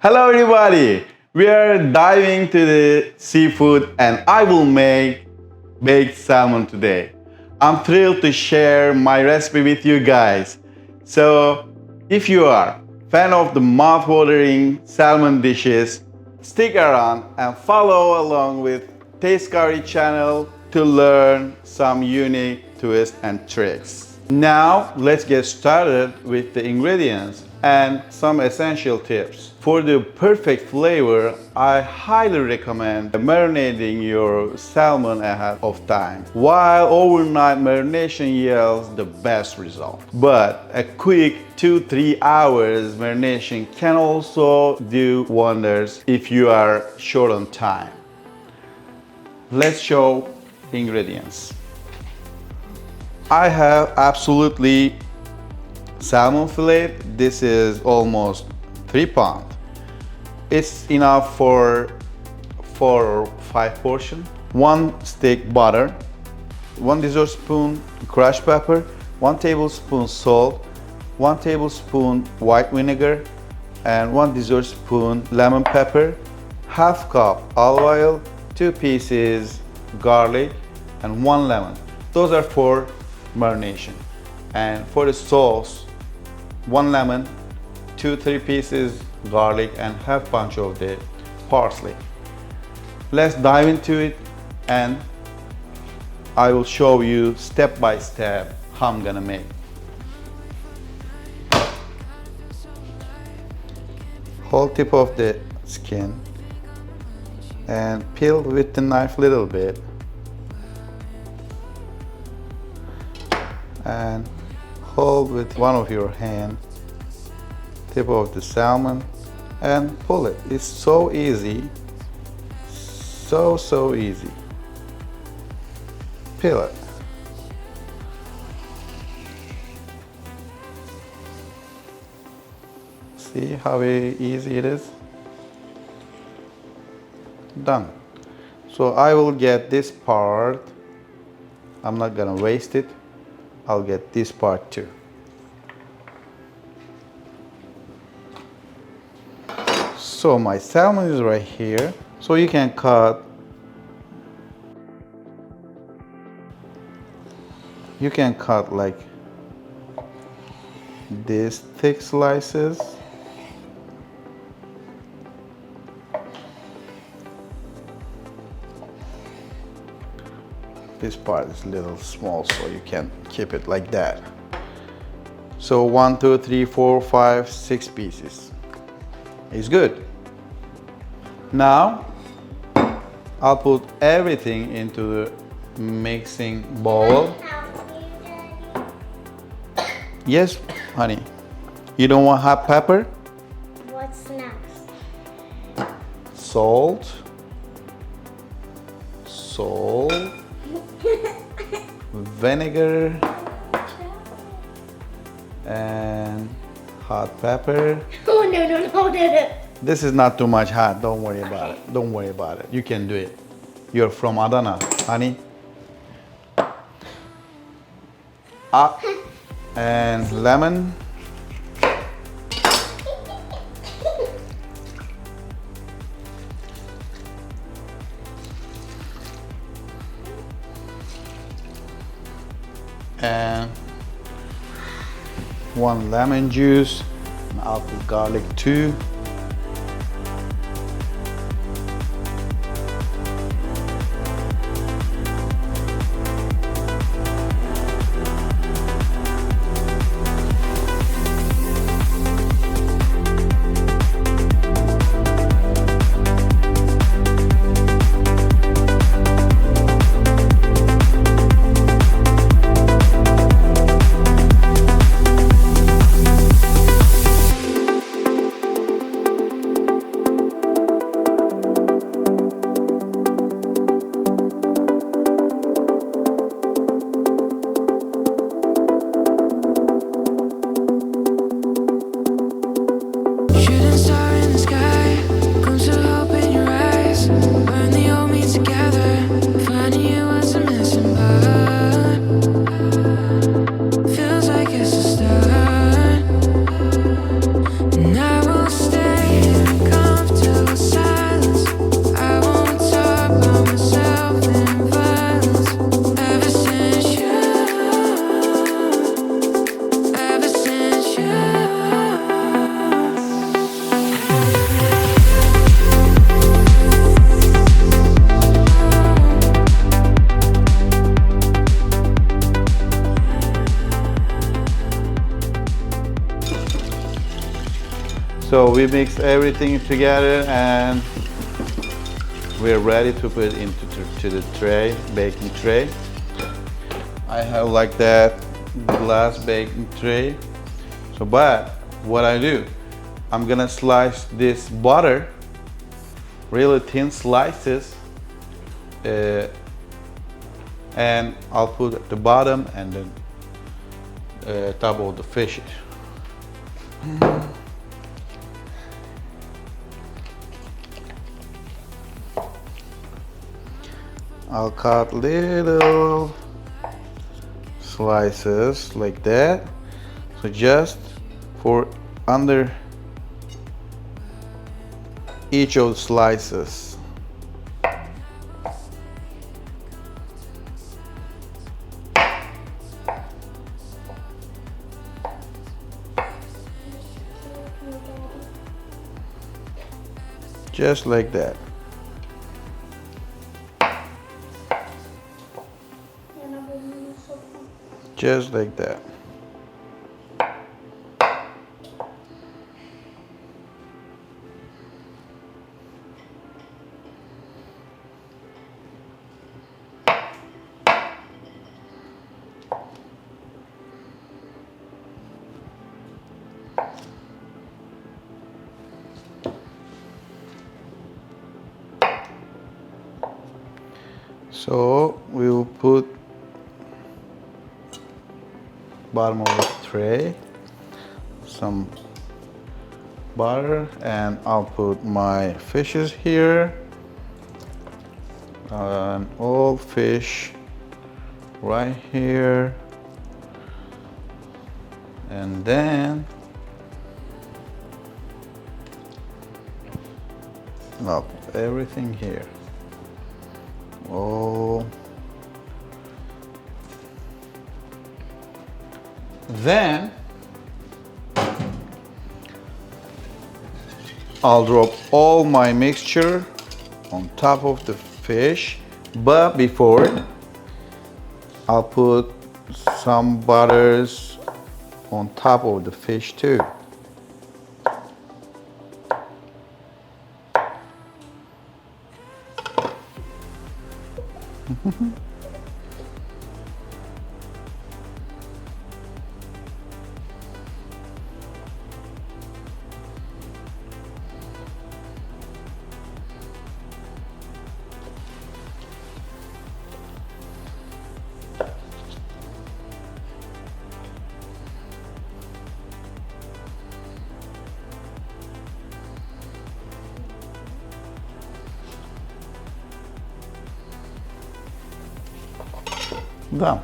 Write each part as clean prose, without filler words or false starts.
Hello everybody! We are diving to the seafood and I will make baked salmon today. I'm thrilled to share my recipe with you guys. So if you are fan of the mouth-watering salmon dishes, stick around and follow along with Taste Curry channel to learn some unique twists and tricks. Now let's get started with the ingredients and some essential tips. For the perfect flavor, I highly recommend marinating your salmon ahead of time. While overnight marination yields the best result. But a quick 2-3 hours marination can also do wonders if you are short on time. Let's show ingredients. I have absolutely salmon fillet. This is almost 3 pounds. It's enough for 4 or 5 portions. 1 stick butter, 1 dessert spoon crushed pepper, 1 tablespoon salt, 1 tablespoon white vinegar, and 1 dessert spoon lemon pepper, half cup olive oil, 2 pieces garlic, and 1 lemon. Those are for marination. And for the sauce, 1 lemon, 2-3 pieces garlic, and half bunch of the parsley. Let's dive into it and I will show you step by step how I'm gonna make. Whole tip of the skin and peel with the knife a little bit and hold with one of your hand tip of the salmon and pull it. It's so easy, so easy. Peel it. See how easy it is? Done. So I will get this part. I'm not gonna waste it. I'll get this part too. So my salmon is right here. So you can cut. You can cut like these thick slices. This part is a little small, so you can keep it like that. So 1, 2, 3, 4, 5, 6 pieces. It's good. Now I'll put everything into the mixing bowl. Yes, honey. You don't want hot pepper? What's next? Salt. Vinegar and hot pepper. Oh no. This is not too much hot. Don't worry about it. Don't worry about it. You can do it. You're from Adana, honey. And lemon. And 1 lemon juice. I'll put garlic too. So we mix everything together and we're ready to put it into the tray, baking tray. I have like that glass baking tray. So, but what I do, I'm gonna slice this butter, really thin slices, and I'll put at the bottom and the top of the fish. I'll cut little slices like that. So just for under each of the slices. Just like that. Just like that. So we will put bottom of the tray some butter, and I'll put my fishes here, and all fish right here, and then I'll put everything here. Oh, then I'll drop all my mixture on top of the fish, but before I'll put some butters on top of the fish too. Done.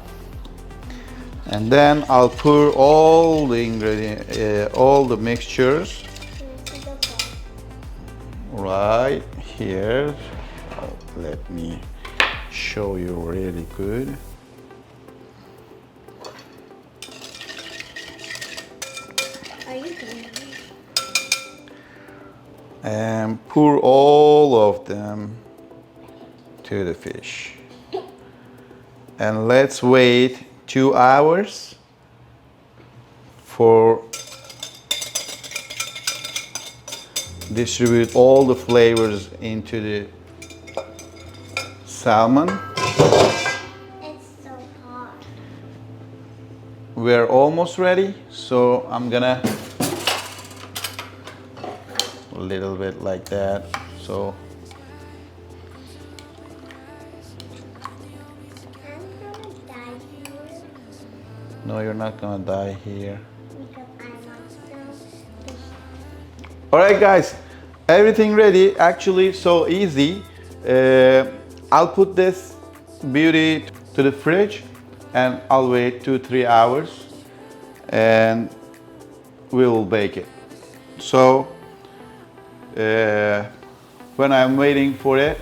And then I'll pour all the ingredients, all the mixtures right here. Oh, let me show you really good. Are you doing it? And pour all of them to the fish. And let's wait 2 hours for distribute all the flavors into the salmon. It's so hard. We're almost ready, so I'm gonna a little bit like that. So no, you're not gonna die here. All right, guys, everything ready. Actually, so easy. I'll put this beauty to the fridge, and I'll wait 2-3 hours, and we'll bake it. So when I'm waiting for it,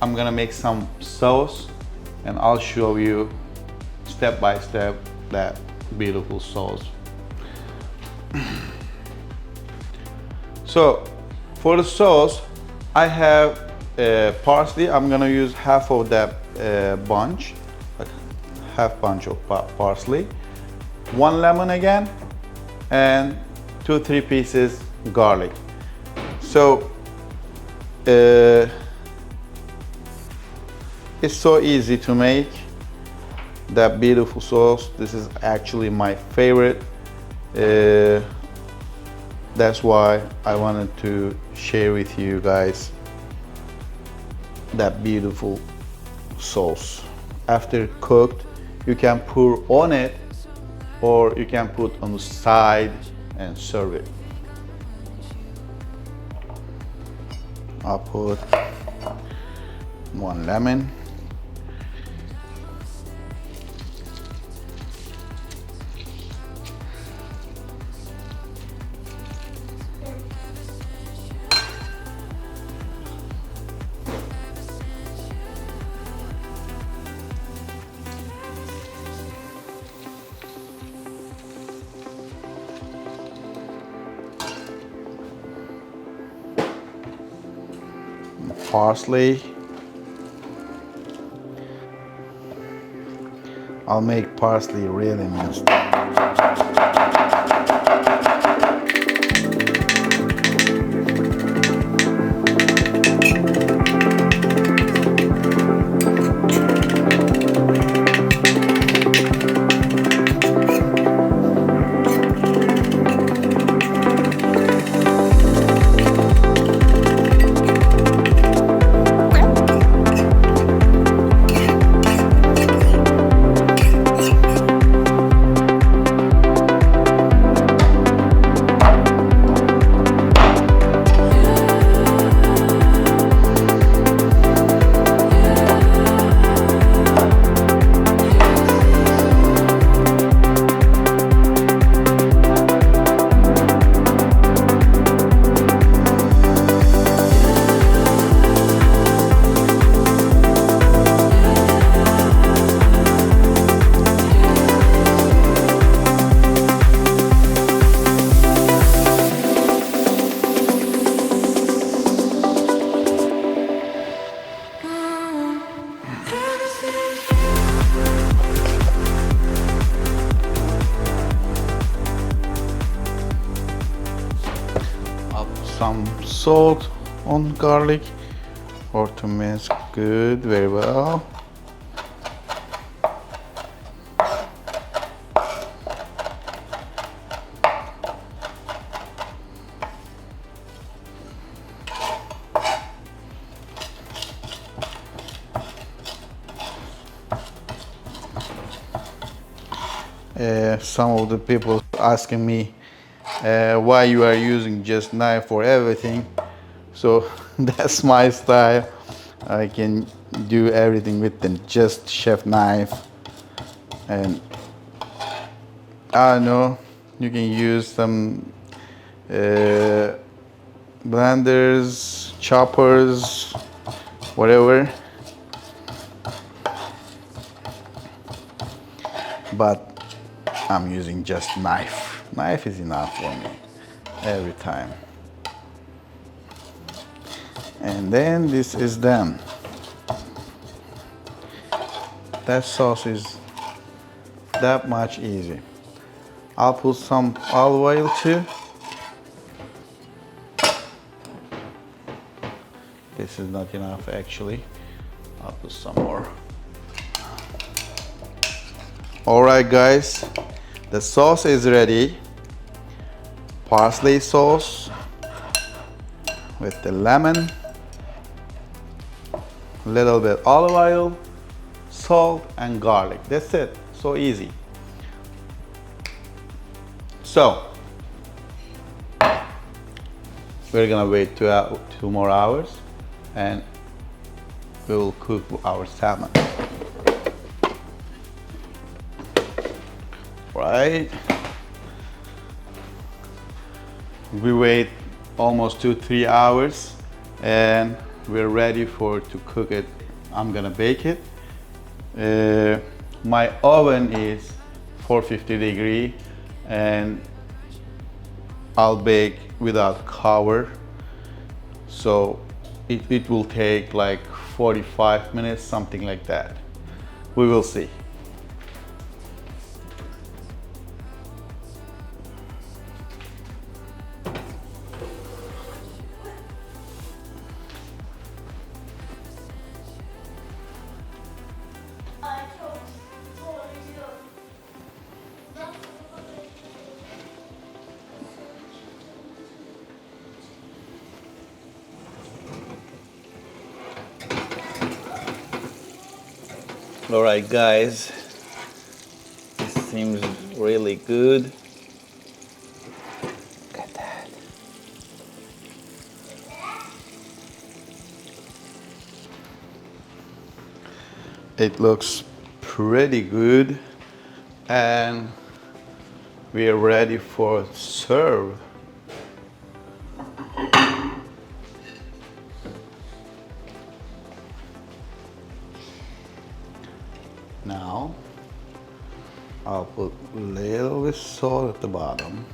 I'm gonna make some sauce, and I'll show you step by step that beautiful sauce. So for the sauce, I have parsley. I'm gonna use half of that bunch, like half bunch of parsley, 1 lemon again, and 2-3 pieces garlic. So it's so easy to make that beautiful sauce. This is actually my favorite. That's why I wanted to share with you guys that beautiful sauce. After cooked, you can pour on it or you can put on the side and serve it. I'll put 1 lemon. Parsley. I'll make parsley really minced. Some salt on garlic or to mince good very well. Some of the people asking me why you are using just knife for everything. So that's my style. I can do everything with the just chef knife. And I don't know, you can use some blenders, choppers, whatever. But I'm using just knife. Knife is enough for me every time. And then this is done. That sauce is that much easy. I'll put some olive oil too. This is not enough actually. I'll put some more. Alright guys, the sauce is ready. Parsley sauce with the lemon, little bit olive oil, salt and garlic. That's it. So easy. So we're gonna wait 2 more hours and we will cook our salmon. Right? We wait almost 2-3 hours and we're ready to cook it. I'm gonna bake it. My oven is 450 degree and I'll bake without cover. So it will take like 45 minutes, something like that. We will see. Alright guys, this seems really good. Look at that. It looks pretty good and we are ready for serve. Now I'll put a little bit salt at the bottom.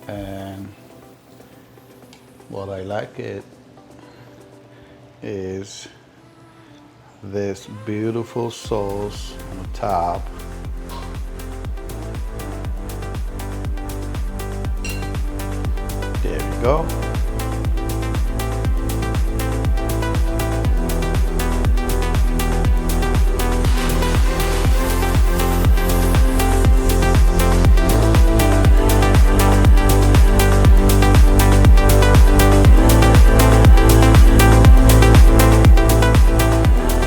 And what I like it is this beautiful sauce on the top. There we go.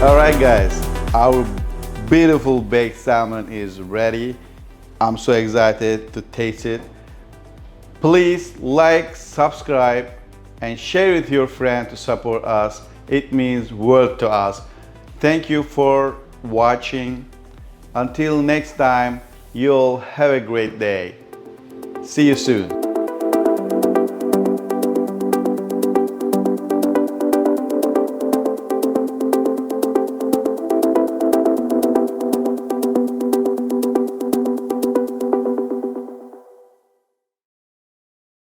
Alright guys, our beautiful baked salmon is ready. I'm so excited to taste it. Please like, subscribe, and share with your friend to support us. It means world to us. Thank you for watching. Until next time, you'll have a great day. See you soon.